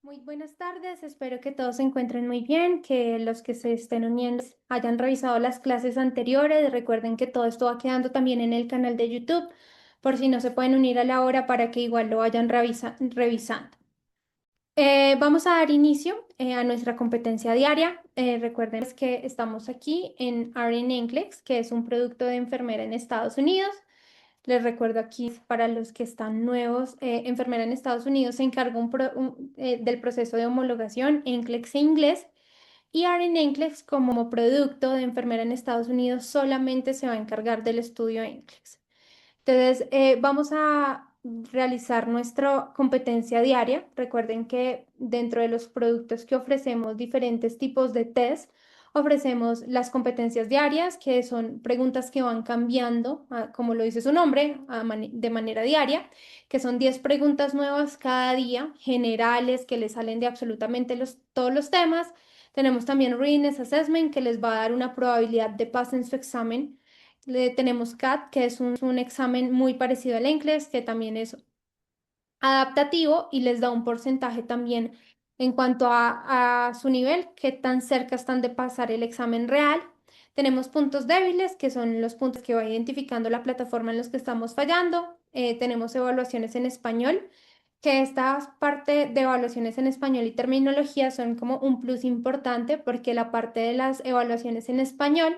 Muy buenas tardes, espero que todos se encuentren muy bien, que los que se estén uniendo hayan revisado las clases anteriores. Recuerden que todo esto va quedando también en el canal de YouTube, por si no se pueden unir a la hora para que igual lo vayan revisando. Vamos a dar inicio a nuestra competencia diaria. Recuerden pues, que estamos aquí en RN NCLEX, que es un producto de enfermera en Estados Unidos. Les recuerdo aquí para los que están nuevos, enfermera en Estados Unidos se encarga del proceso de homologación NCLEX e inglés y RN NCLEX como producto de enfermera en Estados Unidos solamente se va a encargar del estudio NCLEX. Entonces, vamos a realizar nuestra competencia diaria. Recuerden que dentro de los productos que ofrecemos diferentes tipos de test, ofrecemos las competencias diarias, que son preguntas que van cambiando, como lo dice su nombre, de manera diaria, que son 10 preguntas nuevas cada día, generales, que les salen de absolutamente todos los temas. Tenemos también Readiness Assessment, que les va a dar una probabilidad de pase en su examen. Tenemos CAT, que es un examen muy parecido al NCLEX, que también es adaptativo y les da un porcentaje también en cuanto a su nivel, qué tan cerca están de pasar el examen real. Tenemos puntos débiles, que son los puntos que va identificando la plataforma en los que estamos fallando. Tenemos evaluaciones en español, que esta parte de evaluaciones en español y terminología son como un plus importante porque la parte de las evaluaciones en español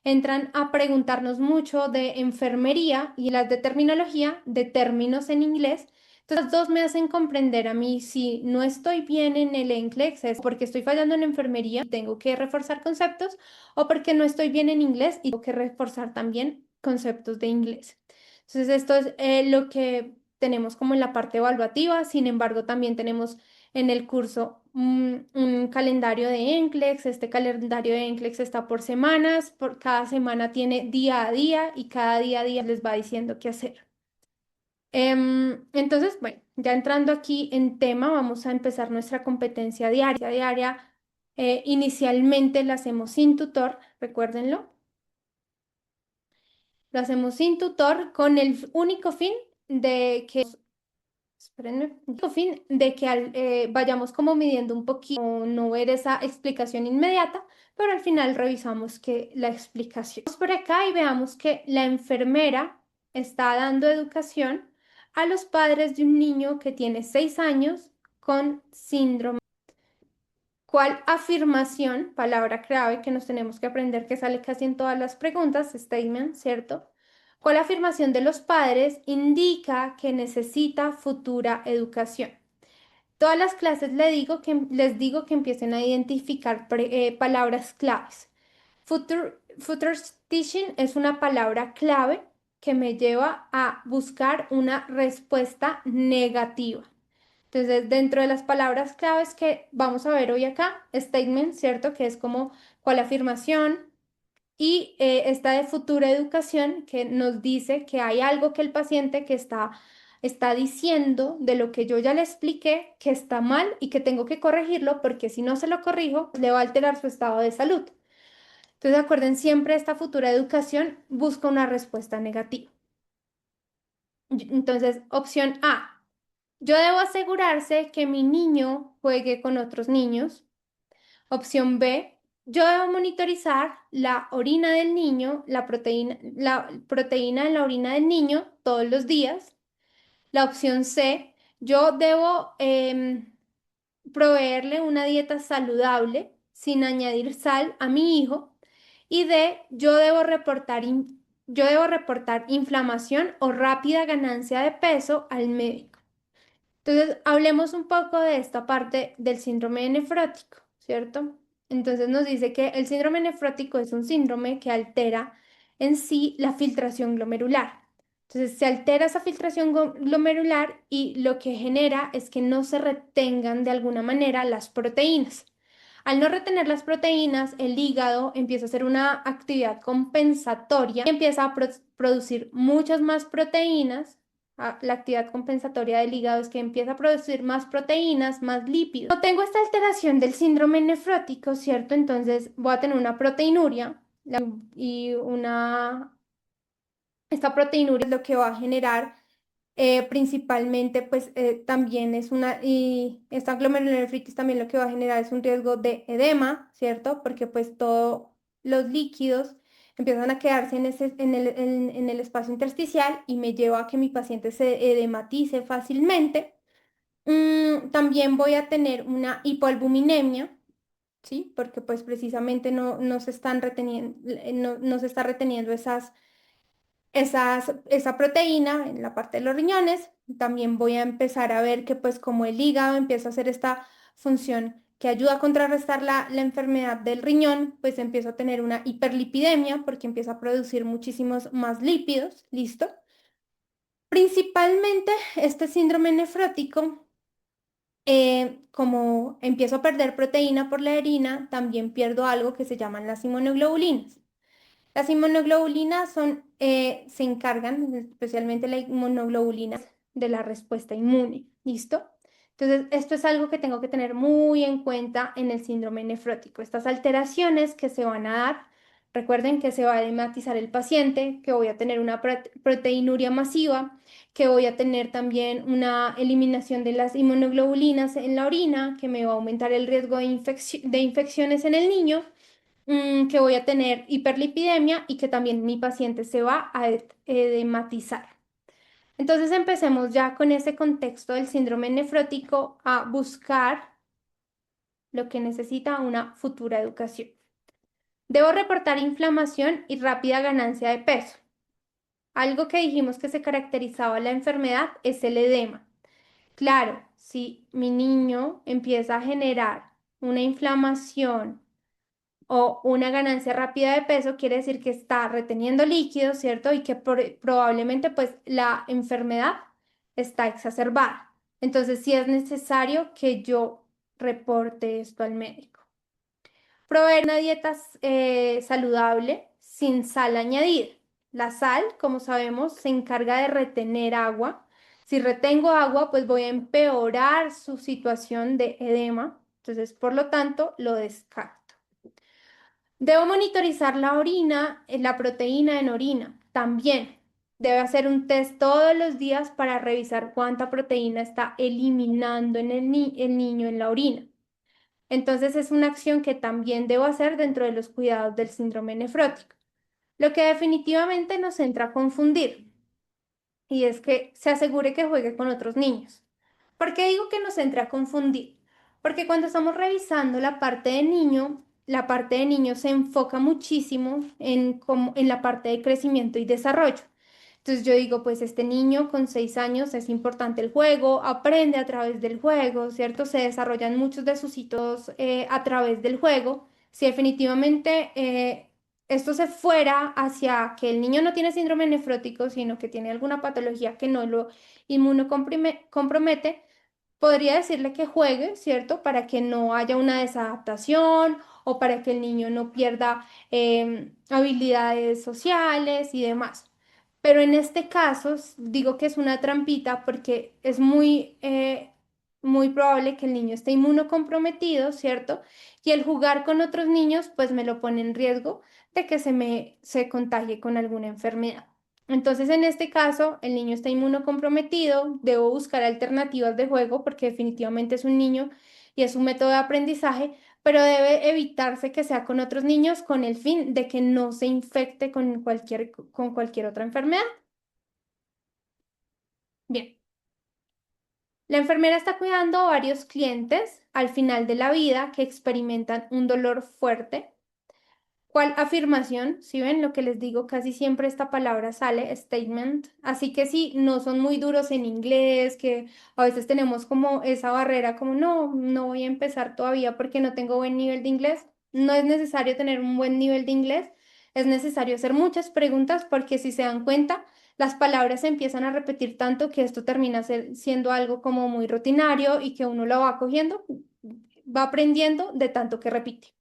entran a preguntarnos mucho de enfermería y las de terminología, de términos en inglés. Entonces, las dos me hacen comprender a mí si no estoy bien en el NCLEX, es porque estoy fallando en enfermería y tengo que reforzar conceptos, o porque no estoy bien en inglés y tengo que reforzar también conceptos de inglés. Entonces, esto es lo que tenemos como en la parte evaluativa. Sin embargo, también tenemos en el curso un calendario de NCLEX. Este calendario de NCLEX está por semanas, por cada semana tiene día a día y cada día a día les va diciendo qué hacer. Entonces, bueno, ya entrando aquí en tema, vamos a empezar nuestra competencia diaria. Inicialmente la hacemos sin tutor, recuérdenlo. Lo hacemos sin tutor con el único fin de que, espérenme, único fin de que vayamos como midiendo un poquito, no ver esa explicación inmediata, pero al final revisamos que la explicación. Vamos por acá y veamos que la enfermera está dando educación a los padres de un niño que tiene 6 años con síndrome. ¿Cuál afirmación, palabra clave que nos tenemos que aprender que sale casi en todas las preguntas, statement, ¿cierto? ¿Cuál afirmación de los padres indica que necesita futura educación? Todas las clases les digo que empiecen a identificar palabras claves. Future teaching es una palabra clave que me lleva a buscar una respuesta negativa. Entonces, dentro de las palabras claves que vamos a ver hoy acá, statement, ¿cierto? Que es como cuál afirmación, y esta de futura educación que nos dice que hay algo que el paciente está diciendo de lo que yo ya le expliqué que está mal y que tengo que corregirlo porque si no se lo corrijo, le va a alterar su estado de salud. Entonces, acuerden siempre, esta futura educación busca una respuesta negativa. Entonces, opción A. Yo debo asegurarse que mi niño juegue con otros niños. Opción B. Yo debo monitorizar la orina del niño, la proteína en la orina del niño todos los días. La opción C. Yo debo proveerle una dieta saludable sin añadir sal a mi hijo. Y D. Yo debo reportar inflamación o rápida ganancia de peso al médico. Entonces, hablemos un poco de esta parte del síndrome nefrótico, ¿cierto? Entonces nos dice que el síndrome nefrótico es un síndrome que altera en sí la filtración glomerular. Entonces, se altera esa filtración glomerular y lo que genera es que no se retengan de alguna manera las proteínas. Al no retener las proteínas, el hígado empieza a hacer una actividad compensatoria y empieza a producir muchas más proteínas. La actividad compensatoria del hígado es que empieza a producir más proteínas, más lípidos. No tengo esta alteración del síndrome nefrótico, ¿cierto? Entonces voy a tener una proteinuria y esta proteinuria es lo que va a generar. Principalmente, pues también es y esta glomerulonefritis también lo que va a generar es un riesgo de edema, ¿cierto? Porque pues todos los líquidos empiezan a quedarse en el espacio intersticial y me lleva a que mi paciente se edematice fácilmente. También voy a tener una hipoalbuminemia, ¿sí? Porque pues precisamente no se están reteniendo, no se está reteniendo esa proteína en la parte de los riñones. También voy a empezar a ver que pues como el hígado empieza a hacer esta función que ayuda a contrarrestar la enfermedad del riñón, pues empiezo a tener una hiperlipidemia porque empieza a producir muchísimos más lípidos, ¿listo? Principalmente este síndrome nefrótico, como empiezo a perder proteína por la orina, también pierdo algo que se llaman las inmunoglobulinas. Las inmunoglobulinas se encargan, especialmente la inmunoglobulina, de la respuesta inmune. ¿Listo? Entonces, esto es algo que tengo que tener muy en cuenta en el síndrome nefrótico. Estas alteraciones que se van a dar, recuerden que se va a edematizar el paciente, que voy a tener una proteinuria masiva, que voy a tener también una eliminación de las inmunoglobulinas en la orina, que me va a aumentar el riesgo de infecciones en el niño, que voy a tener hiperlipidemia y que también mi paciente se va a edematizar. Entonces empecemos ya con ese contexto del síndrome nefrótico a buscar lo que necesita una futura educación. Debo reportar inflamación y rápida ganancia de peso. Algo que dijimos que se caracterizaba la enfermedad es el edema. Claro, si mi niño empieza a generar una inflamación o una ganancia rápida de peso, quiere decir que está reteniendo líquidos, ¿cierto? Y que probablemente pues la enfermedad está exacerbada. Entonces sí es necesario que yo reporte esto al médico. Proveer una dieta saludable sin sal añadida. La sal, como sabemos, se encarga de retener agua. Si retengo agua, pues voy a empeorar su situación de edema. Entonces, por lo tanto, lo descarto. Debo monitorizar la orina, la proteína en orina. También debe hacer un test todos los días para revisar cuánta proteína está eliminando en el niño en la orina. Entonces es una acción que también debo hacer dentro de los cuidados del síndrome nefrótico. Lo que definitivamente nos entra a confundir y es que se asegure que juegue con otros niños. ¿Por qué digo que nos entre a confundir? Porque cuando estamos revisando la parte de niño, la parte de niño se enfoca muchísimo en la parte de crecimiento y desarrollo. Entonces yo digo, pues este niño con 6 años es importante el juego, aprende a través del juego, ¿cierto? Se desarrollan muchos de sus hitos a través del juego. Si definitivamente esto se fuera hacia que el niño no tiene síndrome nefrótico, sino que tiene alguna patología que no lo inmunocompromete, podría decirle que juegue, ¿cierto? Para que no haya una desadaptación o para que el niño no pierda habilidades sociales y demás. Pero en este caso, digo que es una trampita porque es muy probable que el niño esté inmunocomprometido, ¿cierto? Y el jugar con otros niños, pues me lo pone en riesgo de que se contagie con alguna enfermedad. Entonces, en este caso, el niño está inmunocomprometido, debo buscar alternativas de juego porque definitivamente es un niño y es un método de aprendizaje, pero debe evitarse que sea con otros niños con el fin de que no se infecte con cualquier otra enfermedad. Bien, la enfermera está cuidando a varios clientes al final de la vida que experimentan un dolor fuerte. ¿Cuál afirmación? Si ven lo que les digo, casi siempre esta palabra sale, statement. Así que si no son muy duros en inglés, que a veces tenemos como esa barrera, como no voy a empezar todavía porque no tengo buen nivel de inglés. No es necesario tener un buen nivel de inglés, es necesario hacer muchas preguntas porque si se dan cuenta, las palabras se empiezan a repetir tanto que esto termina siendo algo como muy rutinario y que uno lo va cogiendo, va aprendiendo de tanto que repite.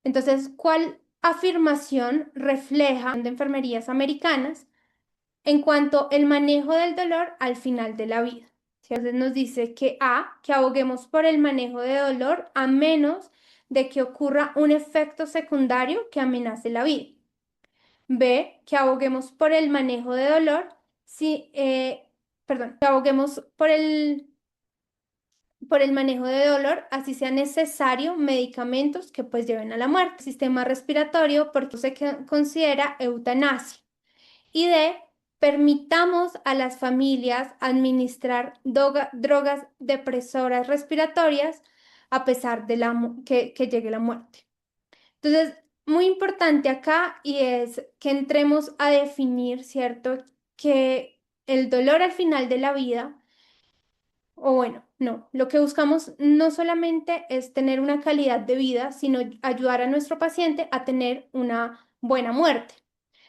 Entonces, ¿cuál afirmación refleja de enfermerías americanas en cuanto al manejo del dolor al final de la vida? Entonces nos dice que que aboguemos por el manejo de dolor a menos de que ocurra un efecto secundario que amenace la vida. B, que aboguemos por el manejo de dolor perdón, que aboguemos por el manejo de dolor, así sea necesario medicamentos que pues lleven a la muerte. Sistema respiratorio, porque se considera eutanasia. Y D, permitamos a las familias administrar drogas depresoras respiratorias a pesar de que llegue la muerte. Entonces, muy importante acá y es que entremos a definir, ¿cierto? Que el dolor al final de la vida, o bueno, no, lo que buscamos no solamente es tener una calidad de vida, sino ayudar a nuestro paciente a tener una buena muerte.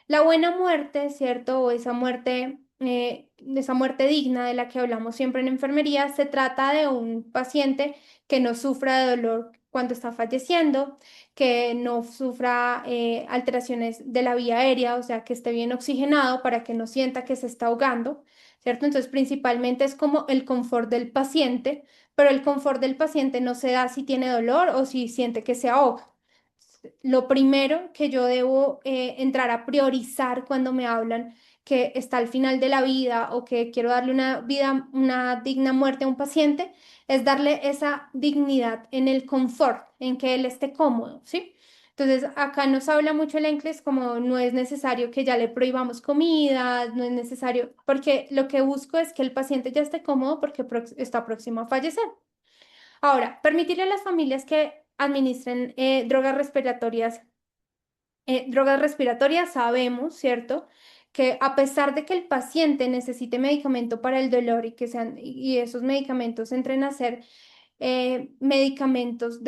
La buena muerte, ¿cierto? O esa muerte digna de la que hablamos siempre en enfermería, se trata de un paciente que no sufra de dolor cuando está falleciendo, que no sufra alteraciones de la vía aérea, o sea, que esté bien oxigenado para que no sienta que se está ahogando, ¿cierto? Entonces, principalmente es como el confort del paciente, pero el confort del paciente no se da si tiene dolor o si siente que se ahoga. Lo primero que yo debo entrar a priorizar cuando me hablan que está al final de la vida o que quiero darle una vida, una digna muerte a un paciente, es darle esa dignidad en el confort, en que él esté cómodo, ¿sí? Entonces, acá nos habla mucho el inglés como no es necesario que ya le prohibamos comida, no es necesario, porque lo que busco es que el paciente ya esté cómodo porque está próximo a fallecer. Ahora, permitirle a las familias que administren drogas respiratorias, sabemos, ¿cierto? Que a pesar de que el paciente necesite medicamento para el dolor y esos medicamentos entren a ser medicamentos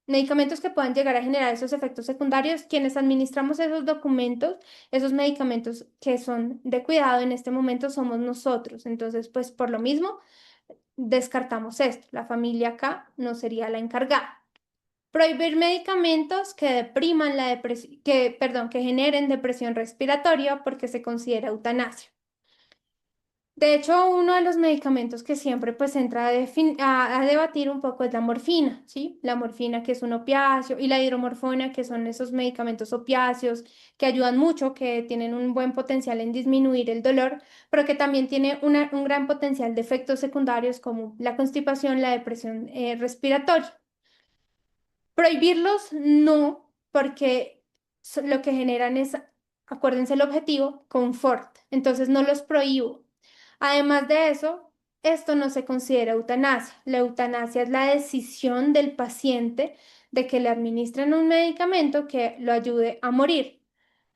medicamentos que puedan llegar a generar esos efectos secundarios, quienes administramos esos documentos, esos medicamentos que son de cuidado en este momento somos nosotros. Entonces, pues por lo mismo descartamos esto. La familia acá no sería la encargada. Prohibir medicamentos que depriman la depresión, perdón, que generen depresión respiratoria porque se considera eutanasia. De hecho, uno de los medicamentos que siempre pues entra a debatir un poco es la morfina, ¿sí? La morfina que es un opiáceo y la hidromorfona que son esos medicamentos opiáceos que ayudan mucho, que tienen un buen potencial en disminuir el dolor, pero que también tiene un gran potencial de efectos secundarios como la constipación, la depresión respiratoria. Prohibirlos no, porque lo que generan es, acuérdense el objetivo, confort. Entonces no los prohíbo. Además de eso, esto no se considera eutanasia. La eutanasia es la decisión del paciente de que le administren un medicamento que lo ayude a morir.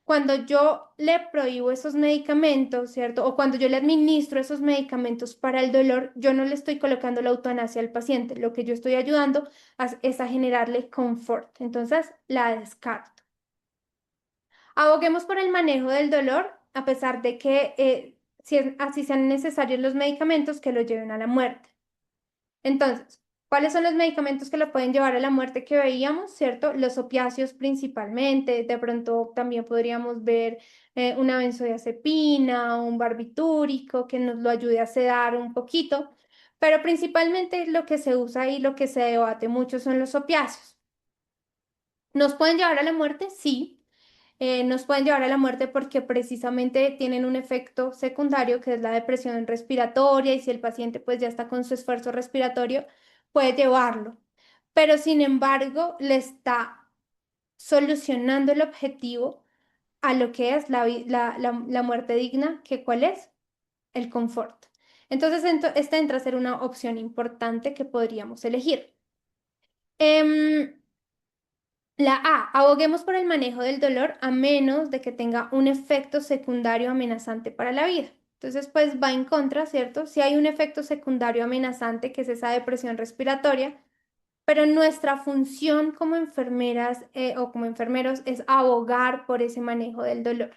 Cuando yo le prohíbo esos medicamentos, ¿cierto? O cuando yo le administro esos medicamentos para el dolor, yo no le estoy colocando la eutanasia al paciente. Lo que yo estoy ayudando es a generarle confort. Entonces, la descarto. Aboguemos por el manejo del dolor, a pesar de que así sean necesarios los medicamentos que lo lleven a la muerte. Entonces, ¿cuáles son los medicamentos que lo pueden llevar a la muerte que veíamos, cierto? Los opiáceos principalmente, de pronto también podríamos ver una benzodiazepina, un barbitúrico que nos lo ayude a sedar un poquito, pero principalmente lo que se usa y lo que se debate mucho son los opiáceos. ¿Nos pueden llevar a la muerte? Sí, nos pueden llevar a la muerte porque precisamente tienen un efecto secundario que es la depresión respiratoria y si el paciente pues ya está con su esfuerzo respiratorio, puede llevarlo. Pero sin embargo, le está solucionando el objetivo a lo que es la muerte digna, que ¿cuál es? El confort. Entonces, esta entra a ser una opción importante que podríamos elegir. Em, la A, aboguemos por el manejo del dolor a menos de que tenga un efecto secundario amenazante para la vida. Entonces, pues va en contra, ¿cierto? Si hay un efecto secundario amenazante, que es esa depresión respiratoria, pero nuestra función como enfermeras o como enfermeros es abogar por ese manejo del dolor.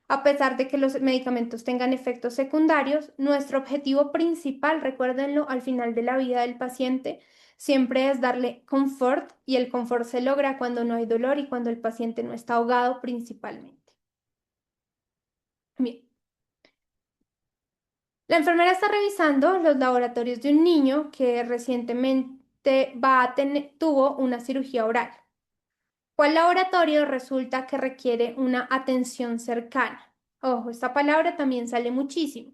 A pesar de que los medicamentos tengan efectos secundarios, nuestro objetivo principal, recuérdenlo, al final de la vida del paciente, siempre es darle confort y el confort se logra cuando no hay dolor y cuando el paciente no está ahogado principalmente. Bien, la enfermera está revisando los laboratorios de un niño que recientemente tuvo una cirugía oral. ¿Cuál laboratorio resulta que requiere una atención cercana? Ojo, esta palabra también sale muchísimo.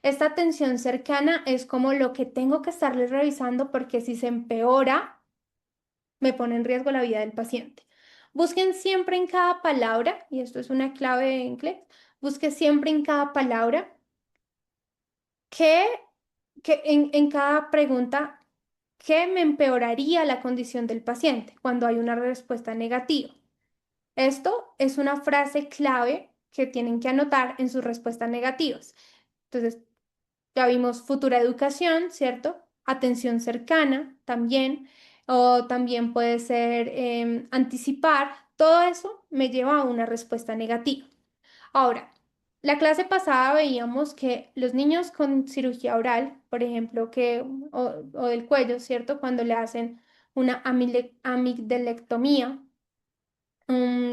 Esta atención cercana es como lo que tengo que estarles revisando porque si se empeora, me pone en riesgo la vida del paciente. Busquen siempre en cada palabra, y esto es una clave de inglés, busque siempre en cada palabra que, en cada pregunta, ¿qué me empeoraría la condición del paciente cuando hay una respuesta negativa? Esto es una frase clave que tienen que anotar en sus respuestas negativas. Entonces, ya vimos futura educación, ¿cierto? Atención cercana también, o también puede ser anticipar. Todo eso me lleva a una respuesta negativa. Ahora, la clase pasada veíamos que los niños con cirugía oral, por ejemplo, o del cuello, ¿cierto? Cuando le hacen una amigdalectomía,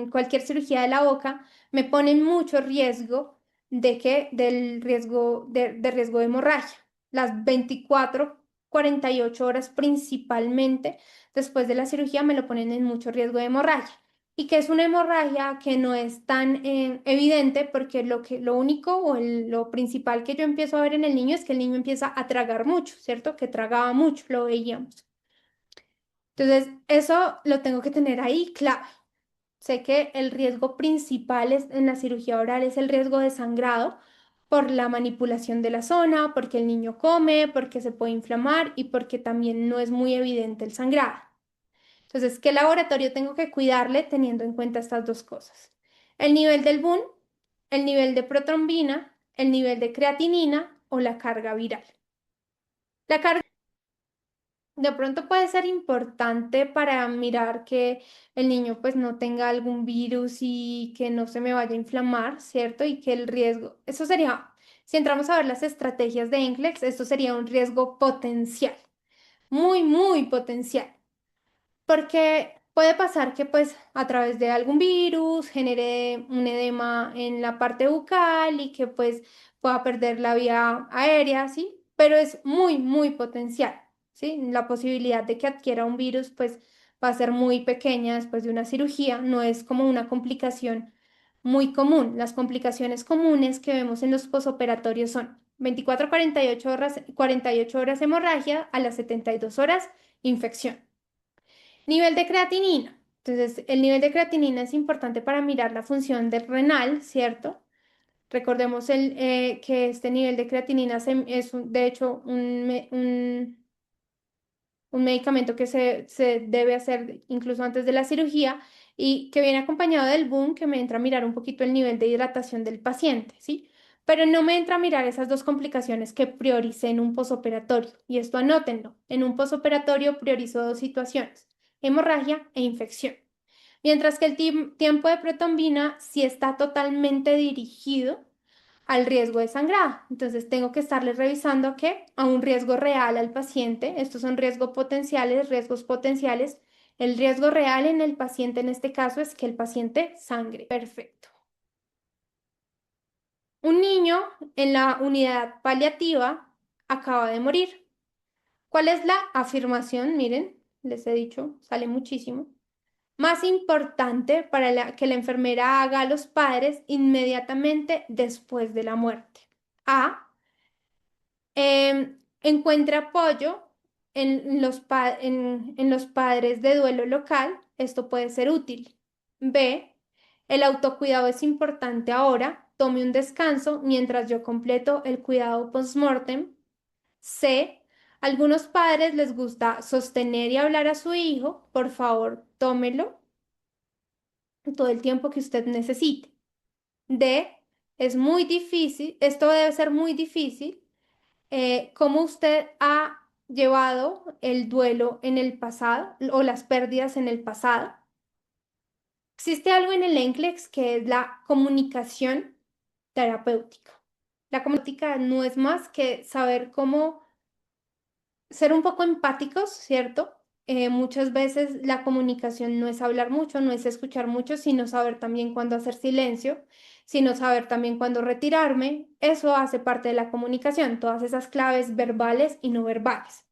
cualquier cirugía de la boca, me ponen mucho riesgo del riesgo de riesgo de hemorragia. Las 24 48 horas principalmente después de la cirugía me lo ponen en mucho riesgo de hemorragia. Y que es una hemorragia que no es tan evidente porque lo único lo principal que yo empiezo a ver en el niño es que el niño empieza a tragar mucho, ¿cierto? Que tragaba mucho, lo veíamos. Entonces, eso lo tengo que tener ahí claro. Sé que el riesgo principal en la cirugía oral es el riesgo de sangrado por la manipulación de la zona, porque el niño come, porque se puede inflamar y porque también no es muy evidente el sangrado. Entonces, ¿qué laboratorio tengo que cuidarle teniendo en cuenta estas dos cosas? El nivel del BUN, el nivel de protrombina, el nivel de creatinina o la carga viral. La carga de pronto puede ser importante para mirar que el niño pues no tenga algún virus y que no se me vaya a inflamar, ¿cierto? Y que el riesgo, eso sería, si entramos a ver las estrategias de NCLEX, esto sería un riesgo potencial, muy, muy potencial. Porque puede pasar que pues a través de algún virus genere un edema en la parte bucal y que pues pueda perder la vía aérea, ¿sí? Pero es muy, muy potencial, ¿sí? La posibilidad de que adquiera un virus pues va a ser muy pequeña después de una cirugía, no es como una complicación muy común. Las complicaciones comunes que vemos en los posoperatorios son 24 48 horas, 48 horas hemorragia, a las 72 horas infección. Nivel de creatinina. Entonces, el nivel de creatinina es importante para mirar la función del renal, ¿cierto? Recordemos que este nivel de creatinina de hecho, un medicamento que se debe hacer incluso antes de la cirugía y que viene acompañado del boom que me entra a mirar un poquito el nivel de hidratación del paciente, ¿sí? Pero no me entra a mirar esas dos complicaciones que prioricé en un posoperatorio. Y esto anótenlo. En un posoperatorio priorizo dos situaciones, hemorragia e infección. Mientras que el tiempo de protombina sí está totalmente dirigido al riesgo de sangrado. Entonces tengo que estarle revisando que a un riesgo real al paciente. Estos son riesgos potenciales. El riesgo real en el paciente en este caso es que el paciente sangre. Perfecto. Un niño en la unidad paliativa acaba de morir. ¿Cuál es la afirmación? Miren, les he dicho, sale muchísimo. Más importante para que la enfermera haga a los padres inmediatamente después de la muerte. A. Encuentre apoyo en los padres de duelo local. Esto puede ser útil. B. El autocuidado es importante ahora. Tome un descanso mientras yo completo el cuidado post-mortem. C. Algunos padres les gusta sostener y hablar a su hijo. Por favor, tómelo todo el tiempo que usted necesite. D. Es muy difícil, esto debe ser muy difícil. ¿Cómo usted ha llevado el duelo en el pasado o las pérdidas en el pasado? Existe algo en el NCLEX que es la comunicación terapéutica. La comunicación no es más que saber cómo ser un poco empáticos, ¿cierto? Muchas veces la comunicación no es hablar mucho, no es escuchar mucho, sino saber también cuándo hacer silencio, sino saber también cuándo retirarme. Eso hace parte de la comunicación, todas esas claves verbales y no verbales.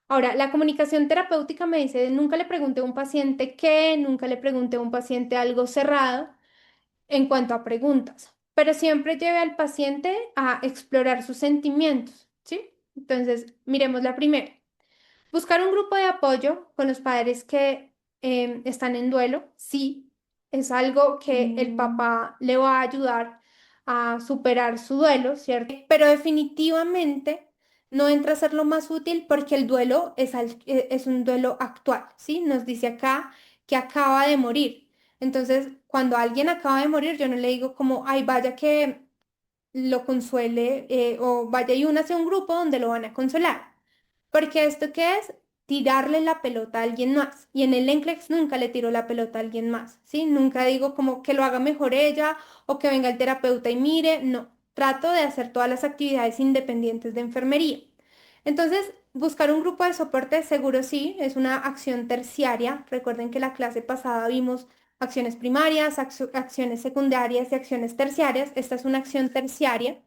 Ahora, la comunicación terapéutica me dice, nunca le pregunté a un paciente qué, nunca le pregunté a un paciente algo cerrado en cuanto a preguntas. pero siempre lleve al paciente a explorar sus sentimientos, ¿sí? Entonces, miremos la primera. Buscar un grupo de apoyo con los padres que están en duelo, sí, es algo que el papá le va a ayudar a superar su duelo, ¿cierto? Pero definitivamente no entra a ser lo más útil porque el duelo es un duelo actual, ¿sí? Nos dice acá que acaba de morir. Entonces, cuando alguien acaba de morir, yo no le digo como, ay, vaya que lo consuele o vaya y únase a un grupo donde lo van a consolar. Porque esto qué es tirarle la pelota a alguien más. Y en el NCLEX nunca le tiro la pelota a alguien más, ¿sí? Nunca digo como que lo haga mejor ella o que venga el terapeuta y mire, no. Trato de hacer todas las actividades independientes de enfermería. Entonces, buscar un grupo de soporte seguro sí, es una acción terciaria. Recuerden que la clase pasada vimos acciones primarias, acciones secundarias y acciones terciarias. Esta es una acción terciaria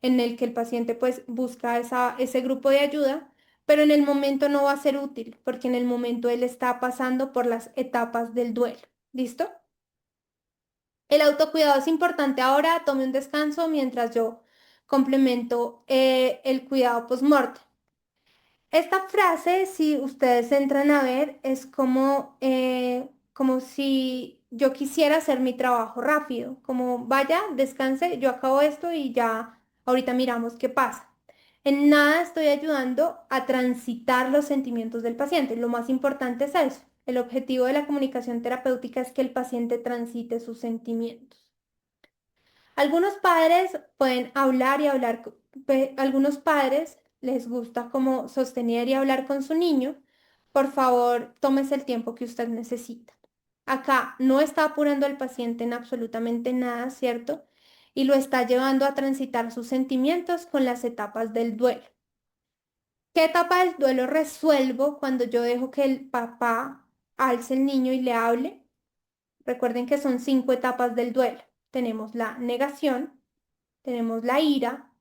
en el que el paciente pues busca ese grupo de ayuda, pero en el momento no va a ser útil porque en el momento él está pasando por las etapas del duelo. ¿Listo? El autocuidado es importante ahora. Tome un descanso mientras yo complemento el cuidado post-mortem. Esta frase, si ustedes entran a ver, es como si yo quisiera hacer mi trabajo rápido, como vaya, descanse, yo acabo esto y ya ahorita miramos qué pasa. En nada estoy ayudando a transitar los sentimientos del paciente. Lo más importante es eso. El objetivo de la comunicación terapéutica es que el paciente transite sus sentimientos. Algunos padres pueden hablar y hablar, algunos padres les gusta como sostener y hablar con su niño. Por favor, tómese el tiempo que usted necesita. Acá no está apurando al paciente en absolutamente nada, ¿cierto? Y lo está llevando a transitar sus sentimientos con las etapas del duelo. ¿Qué etapa del duelo resuelvo cuando yo dejo que el papá alce el niño y le hable? Recuerden que son 5 etapas del duelo. Tenemos la negación, tenemos la ira,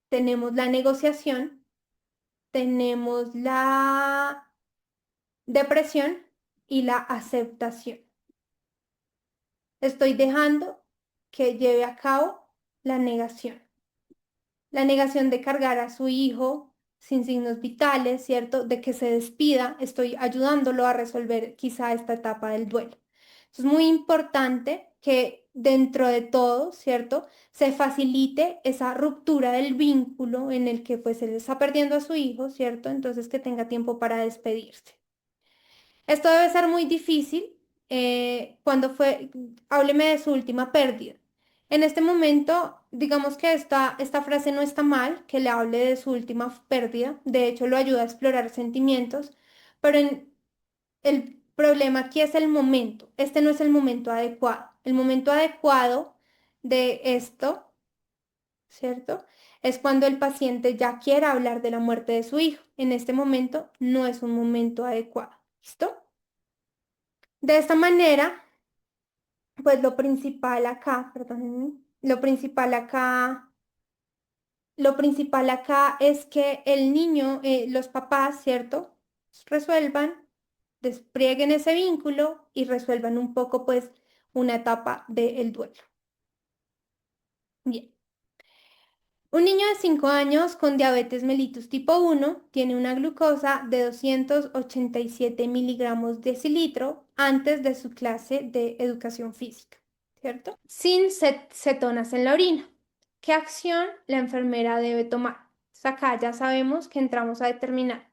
tenemos la negociación, tenemos la depresión y la aceptación. Estoy dejando que lleve a cabo la negación. La negación de cargar a su hijo sin signos vitales, ¿cierto? De que se despida, estoy ayudándolo a resolver quizá esta etapa del duelo. Es muy importante que dentro de todo, ¿cierto? Se facilite esa ruptura del vínculo en el que pues él está perdiendo a su hijo, ¿cierto? Entonces que tenga tiempo para despedirse. Esto debe ser muy difícil cuando hábleme de su última pérdida. En este momento, digamos que esta frase no está mal, que le hable de su última pérdida, de hecho lo ayuda a explorar sentimientos, pero el problema aquí es el momento. Este no es el momento adecuado. El momento adecuado de esto, ¿cierto? Es cuando el paciente ya quiera hablar de la muerte de su hijo. En este momento no es un momento adecuado. ¿Listo? De esta manera, pues lo principal acá, perdónenme, lo principal acá es que el niño, los papás, ¿cierto? Resuelvan, desplieguen ese vínculo y resuelvan un poco, pues, una etapa del duelo. Bien. Un niño de 5 años con diabetes mellitus tipo 1 tiene una glucosa de 287 miligramos decilitro antes de su clase de educación física, ¿cierto? Sin cetonas en la orina. ¿Qué acción la enfermera debe tomar? Pues acá ya sabemos que entramos a determinar.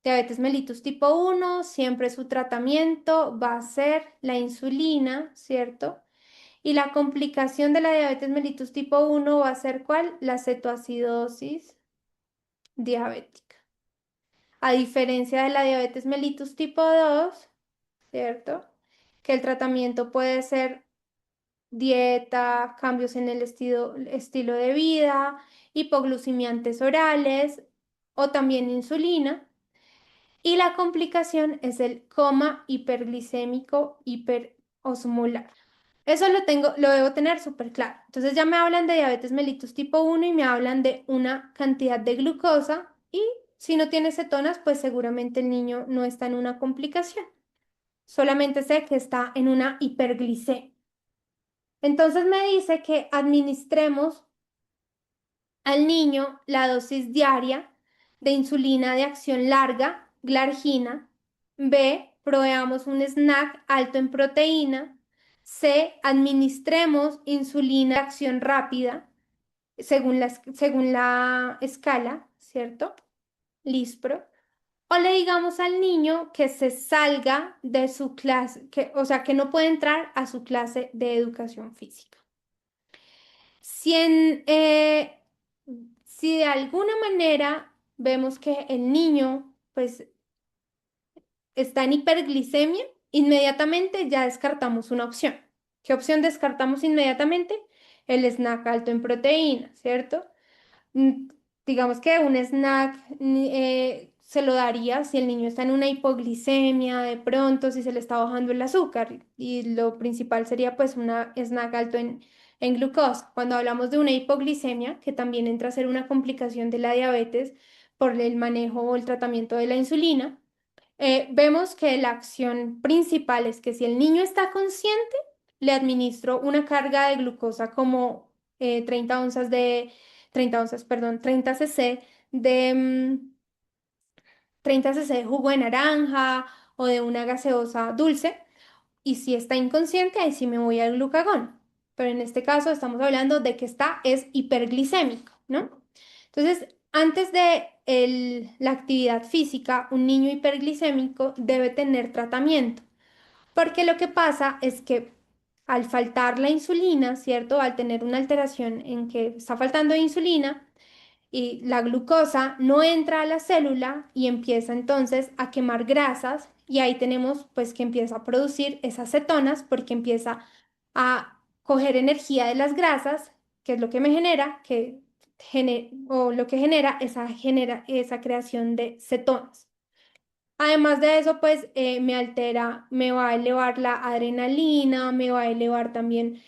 Diabetes mellitus tipo 1, siempre su tratamiento va a ser la insulina, ¿cierto? Y la complicación de la diabetes mellitus tipo 1 va a ser ¿cuál? La cetoacidosis diabética. A diferencia de la diabetes mellitus tipo 2, ¿cierto? Que el tratamiento puede ser dieta, cambios en el estilo de vida, hipoglucemiantes orales o también insulina. Y la complicación es el coma hiperglicémico hiperosmolar. Eso lo debo tener súper claro. Entonces ya me hablan de diabetes mellitus tipo 1 y me hablan de una cantidad de glucosa y si no tiene cetonas, pues seguramente el niño no está en una complicación. Solamente sé que está en una hiperglicemia. Entonces me dice que administremos al niño la dosis diaria de insulina de acción larga, glargina. B, proveamos un snack alto en proteína. C, administremos insulina de acción rápida según la escala, ¿cierto? Lispro. O le digamos al niño que se salga de su clase, o sea, que no puede entrar a su clase de educación física. Si, si de alguna manera vemos que el niño pues está en hiperglicemia, inmediatamente ya descartamos una opción. ¿Qué opción descartamos inmediatamente? El snack alto en proteína, ¿cierto? mm, digamos que un snack se lo daría si el niño está en una hipoglicemia, de pronto, si se le está bajando el azúcar. Y lo principal sería pues una snack alto en glucosa. Cuando hablamos de una hipoglicemia, que también entra a ser una complicación de la diabetes por el manejo o el tratamiento de la insulina, vemos que la acción principal es que si el niño está consciente, le administro una carga de glucosa como 30 onzas de 30 onzas, perdón, 30 cc de 30 cc de jugo de naranja o de una gaseosa dulce. Y si está inconsciente, ahí sí me voy al glucagón. Pero en este caso estamos hablando de que es hiperglicémico, ¿no? Entonces, antes de la actividad física, un niño hiperglicémico debe tener tratamiento. Porque lo que pasa es que al faltar la insulina, ¿cierto? Al tener una alteración en que está faltando insulina, y la glucosa no entra a la célula y empieza entonces a quemar grasas y ahí tenemos pues que empieza a producir esas cetonas porque empieza a coger energía de las grasas, que es lo que me genera, o lo que genera esa creación de cetonas. Además de eso, pues me altera, me va a elevar la adrenalina, me va a elevar también